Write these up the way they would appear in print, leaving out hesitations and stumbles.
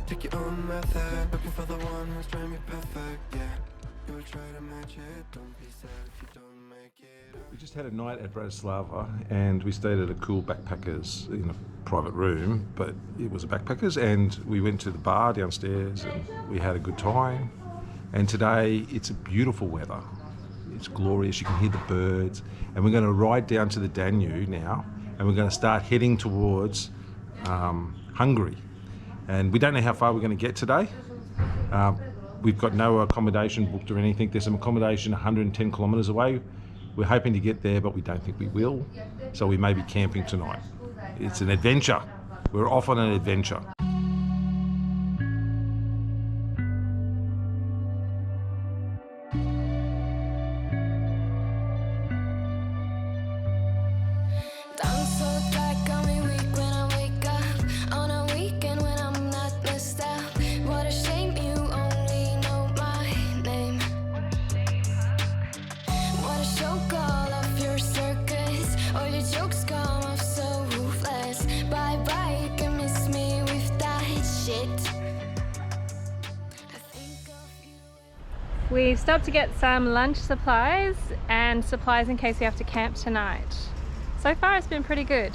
Take your own method, looking for the one who's trying to be perfect, yeah. You will try to match it, don't be sad if you don't make it. We just had a night at Bratislava and we stayed at a cool backpackers in a private room, but it was a backpackers, and we went to the bar downstairs and we had a good time. And today it's a beautiful weather. It's glorious, you can hear the birds, and we're going to ride down to the Danube now, and we're going to start heading towards Hungary. And we don't know how far we're going to get today. We've got no accommodation booked or anything. There's some accommodation 110 kilometres away. We're hoping to get there, but we don't think we will. So we may be camping tonight. It's an adventure. We're off on an adventure. We've stopped to get some lunch supplies and supplies in case we have to camp tonight. So far it's been pretty good.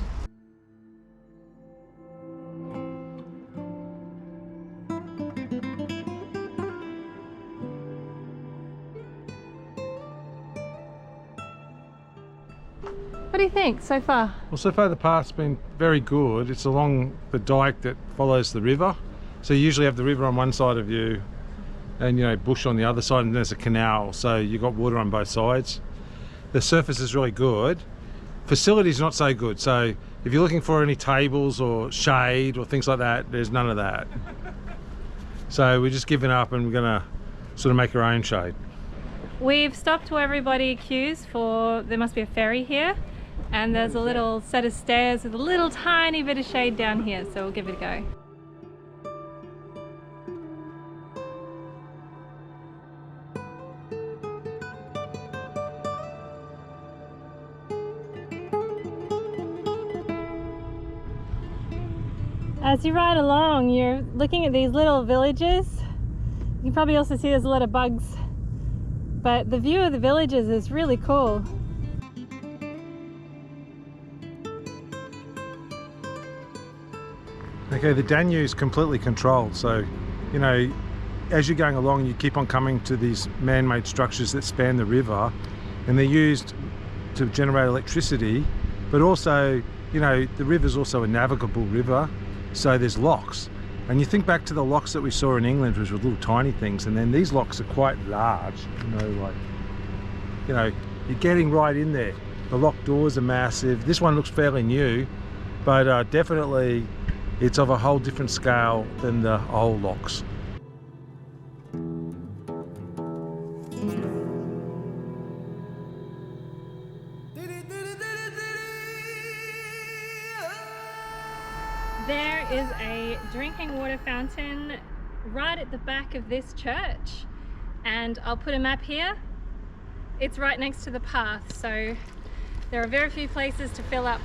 What do you think so far? Well, so far the path's been very good. It's along the dike that follows the river. So you usually have the river on one side of you and, you know, bush on the other side, and there's a canal, so you've got water on both sides. The surface is really good. Facility's not so good, so if you're looking for any tables or shade or things like that, there's none of that. So we're just giving up and we're gonna sort of make our own shade. We've stopped where everybody queues for, there must be a ferry here, and there's a little set of stairs with a little tiny bit of shade down here, so we'll give it a go. As you ride along, you're looking at these little villages. You can probably also see there's a lot of bugs, but the view of the villages is really cool. Okay, the Danube's completely controlled, so, you know, as you're going along, you keep on coming to these man-made structures that span the river, and they're used to generate electricity, but also, you know, the river's also a navigable river. So there's locks, and you think back to the locks that we saw in England, which were little tiny things, and then these locks are quite large, you're getting right in there. The locked doors are massive. This one looks fairly new, but definitely it's of a whole different scale than the old locks. There is a drinking water fountain right at the back of this church, and I'll put a map here. It's right next to the path, so there are very few places to fill up.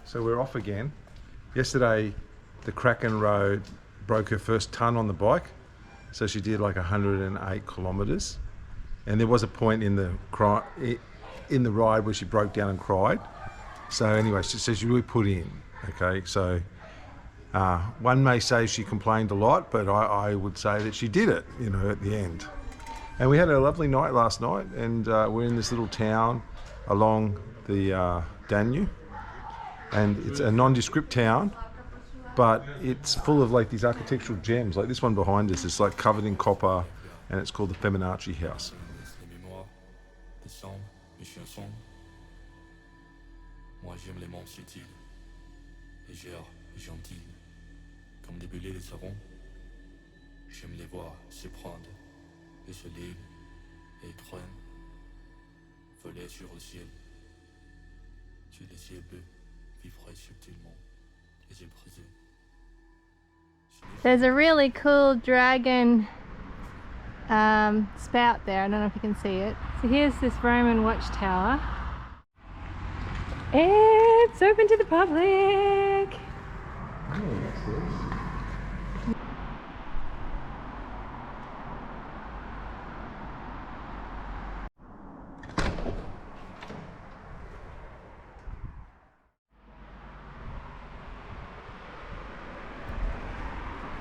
So we're off again. Yesterday, the Kraken rode broke her first ton on the bike. So she did like 108 kilometers. And there was a point in the ride where she broke down and cried. So anyway, she really put in. Okay, so one may say she complained a lot, but I would say that she did it, you know, at the end. And we had a lovely night last night, and we're in this little town along the Danube, and it's a nondescript town, but it's full of like these architectural gems. Like this one behind us is like covered in copper, and it's called the Feminaci House. Moi j'aime les mondes subtils, légères et gentilles, comme des bulles de savon. J'aime les voir se prendre et se liguent et traînent, voler sur le ciel. Sur les cieux bleus, vivrai subtilement et j'ai brisé. There's a really cool dragon spout there. I don't know if you can see it. So here's this Roman watchtower. It's open to the public.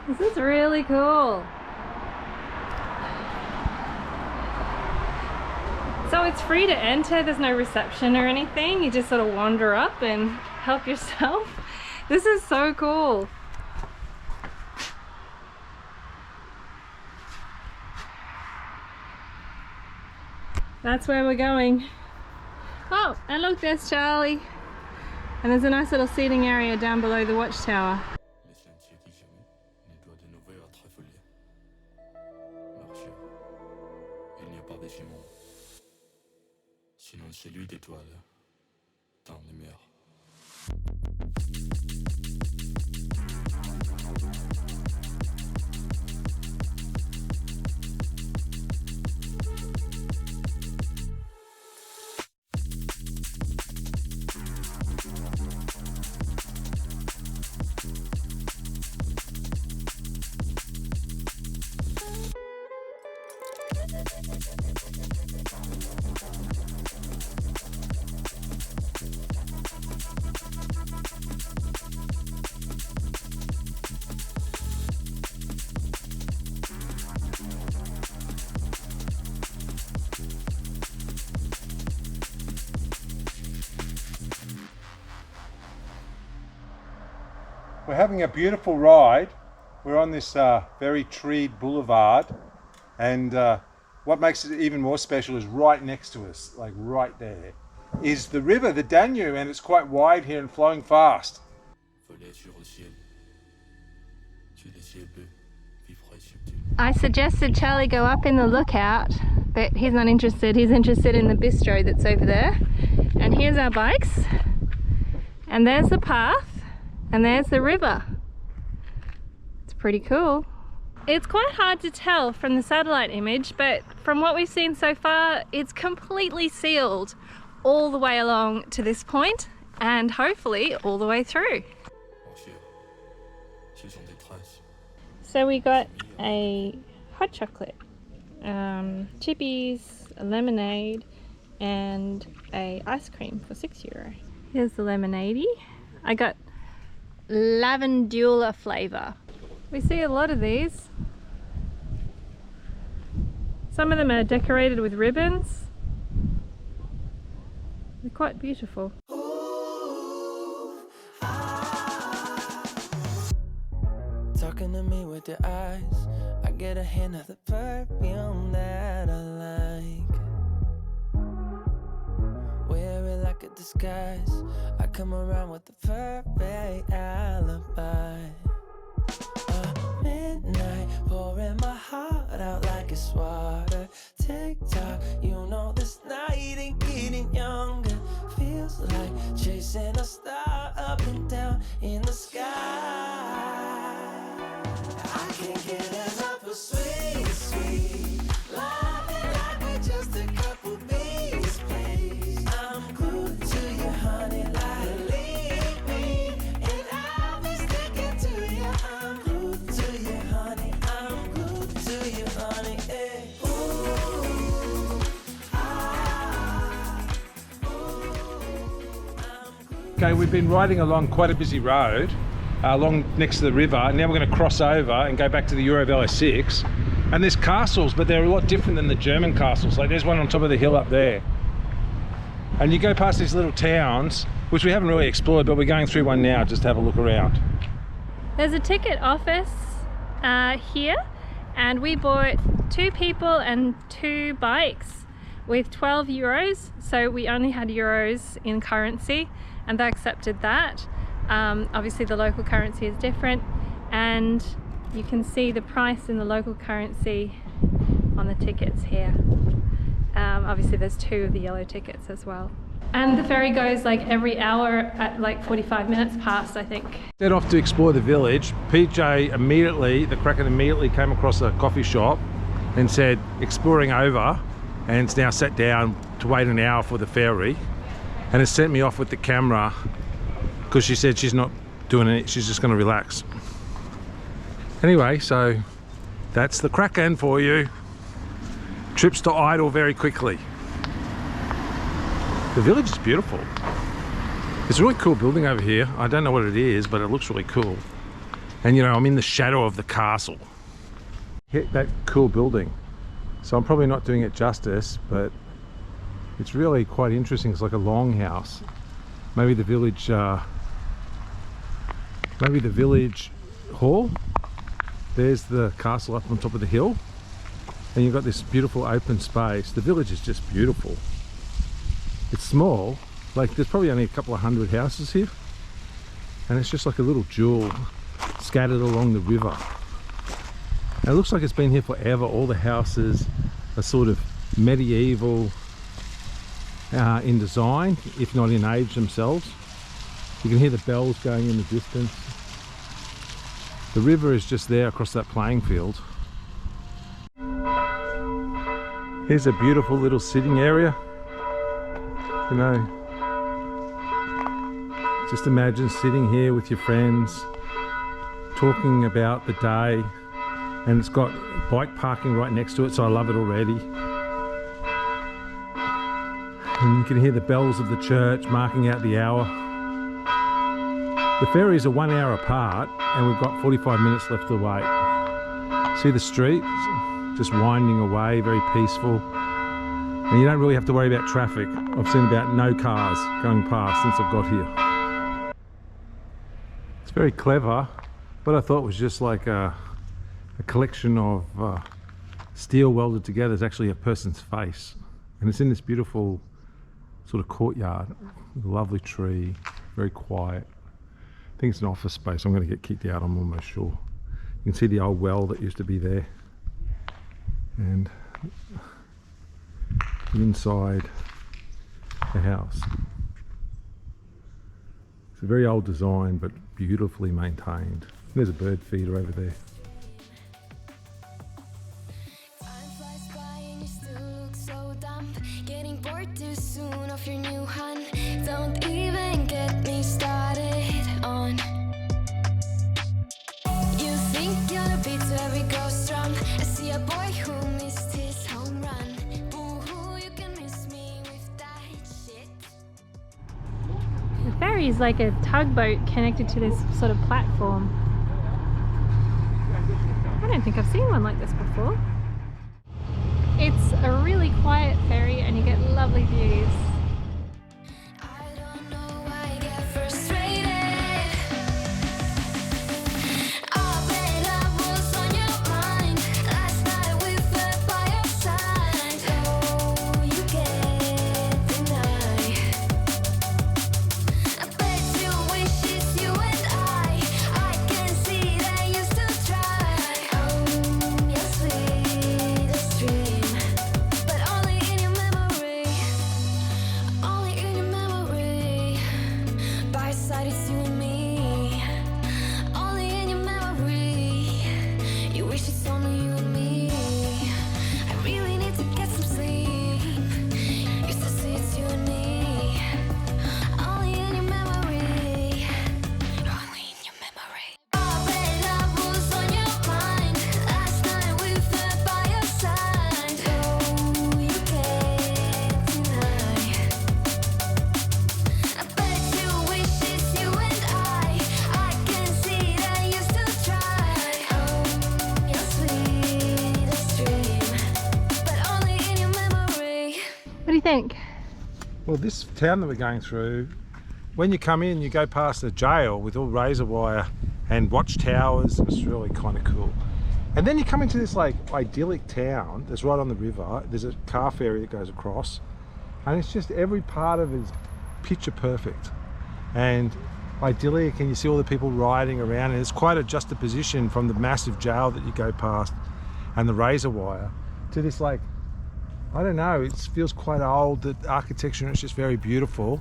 This is really cool. So it's free to enter, there's no reception or anything, you just sort of wander up and help yourself. This is so cool. That's where we're going. Oh, and look, there's Charlie. And there's a nice little seating area down below the watchtower. Sinon c'est lui d'étoiles dans les mers. We're having a beautiful ride. We're on this very treed boulevard, and what makes it even more special is right next to us, like right there, is the river, the Danube, and it's quite wide here and flowing fast. I suggested Charlie go up in the lookout, but he's not interested. He's interested in the bistro that's over there. And here's our bikes, and there's the path, and there's the river. It's pretty cool. It's quite hard to tell from the satellite image, but from what we've seen so far, it's completely sealed all the way along to this point, and hopefully all the way through. So we got a hot chocolate, chippies, a lemonade, and a ice cream for €6. Here's the lemonade. I got lavandula flavour. We see a lot of these. Some of them are decorated with ribbons. They're quite beautiful. Talking to me with your eyes, I get a hint of the perfume that I like. Wear it like a disguise, I come around with the perfect alibi. Midnight, pouring my heart out like it's water. Tick-tock, you know this night ain't getting younger. Feels like chasing a star up and down in the sky. I can't get enough of sweet, sweet loving like we're just a couple bees, please. I'm glued to you, honey, like leave me, and I'll be sticking to you. I'm glued to you, honey. I'm glued to you, honey. Hey. Okay, we've been riding along quite a busy road, along next to the river, and now we're going to cross over and go back to the Eurovelo 6. And there's castles, but they're a lot different than the German castles. Like there's one on top of the hill up there. And you go past these little towns, which we haven't really explored, but we're going through one now just to have a look around. There's a ticket office here, and we bought 2 people and 2 bikes with 12 euros. So we only had euros in currency, and they accepted that. Obviously the local currency is different, and you can see the price in the local currency on the tickets here. Obviously there's 2 of the yellow tickets as well. And the ferry goes like every hour at like 45 minutes past, I think. Set off to explore the village. PJ immediately, the Kraken immediately came across a coffee shop and said, exploring over, and it's now sat down to wait an hour for the ferry. And has sent me off with the camera because she said she's not doing it, she's just going to relax. Anyway, so that's the Kraken for you. Trips to idle very quickly. The village is beautiful. It's a really cool building over here. I don't know what it is, but it looks really cool. And you know, I'm in the shadow of the castle. Hit that cool building. So I'm probably not doing it justice, but it's really quite interesting. It's like a longhouse. Maybe the village hall. There's the castle up on top of the hill, and you've got this beautiful open space. The village is just beautiful. It's small, like there's probably only a couple of hundred houses here, and it's just like a little jewel scattered along the river. And it looks like it's been here forever. All the houses are sort of medieval in design, if not in age themselves. You can hear the bells going in the distance. The river is just there across that playing field. Here's a beautiful little sitting area. You know, just imagine sitting here with your friends, talking about the day, and it's got bike parking right next to it, so I love it already. And you can hear the bells of the church marking out the hour. The ferries are 1 hour apart, and we've got 45 minutes left to wait. See the streets just winding away, very peaceful. And you don't really have to worry about traffic. I've seen about no cars going past since I've got here. It's very clever. What I thought was just like a collection of steel welded together is actually a person's face. And it's in this beautiful sort of courtyard with a lovely tree, very quiet. I think it's an office space. I'm going to get kicked out, I'm almost sure. You can see the old well that used to be there. And inside the house. It's a very old design, but beautifully maintained. There's a bird feeder over there. Time flies by and you still look so dumb. Getting bored too soon of your new hunt. Don't even get me started on. You think you're the beat to every ghost drum. I see a boy who missed his home run. Boo-hoo, you can miss me with that shit. The ferry is like a tugboat connected to this sort of platform. I don't think I've seen one like this before. It's a really quiet ferry and you get lovely views. I don't know why I get frustrated. I bet I was on your mind. Last night we fell by your side. Oh, you can't deny. I bet you wish it's you and I can see that you still try. Your sweetest dream, but only in your memory. Only in your memory. By your side it's you and me. Only in your memory. You wish it's only you and me. I really need to get some sleep. Used to say it's you and me. Only in your memory. Only in your memory. I bet I was on your mind. Last night we fell by your side. Oh, you can't deny. I bet you wish think? Well, this town that we're going through, when you come in, you go past the jail with all razor wire and watchtowers. It's really kind of cool. And then you come into this like idyllic town that's right on the river. There's a car ferry that goes across, and it's just every part of it is picture perfect and idyllic, and you see all the people riding around, and it's quite a juxtaposition from the massive jail that you go past and the razor wire to this, like, I don't know, it feels quite old, the architecture, and it's just very beautiful.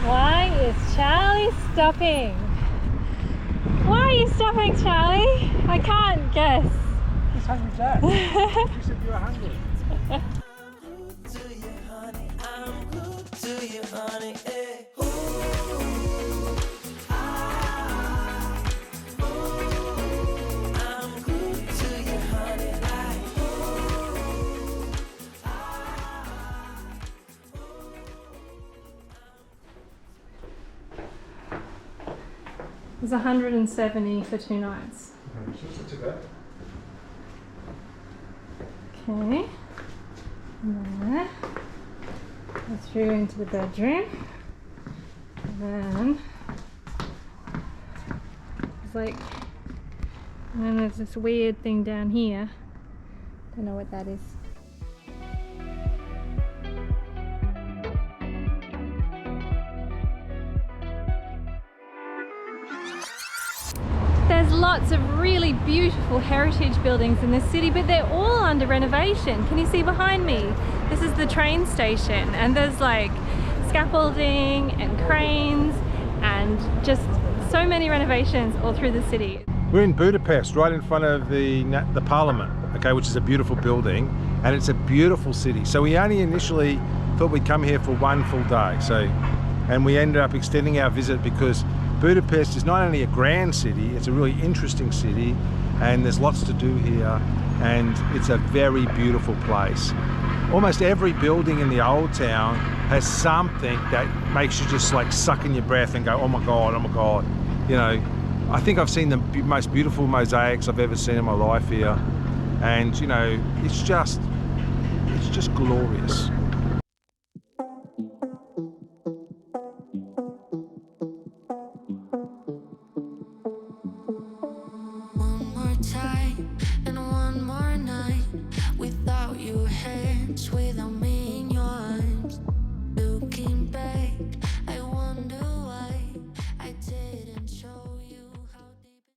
Why is Charlie stopping? Why are you stopping, Charlie? I can't guess. He's hungry, Dad. You said you were hungry. It's 170 for 2 nights. Not too bad. Okay. There. Go through into the bedroom. And then it's like, and then there's this weird thing down here. Don't know what that is. There's lots of really beautiful heritage buildings in this city, but they're all under renovation. Can you see behind me? This is the train station, and there's like scaffolding and cranes and just so many renovations all through the city. We're in Budapest, right in front of the Parliament, okay, which is a beautiful building, and it's a beautiful city. So we only initially thought we'd come here for 1 full day, and we ended up extending our visit because Budapest is not only a grand city, it's a really interesting city, and there's lots to do here, and it's a very beautiful place. Almost every building in the old town has something that makes you just like suck in your breath and go, oh my God, oh my God. You know, I think I've seen the most beautiful mosaics I've ever seen in my life here, and you know, it's just glorious.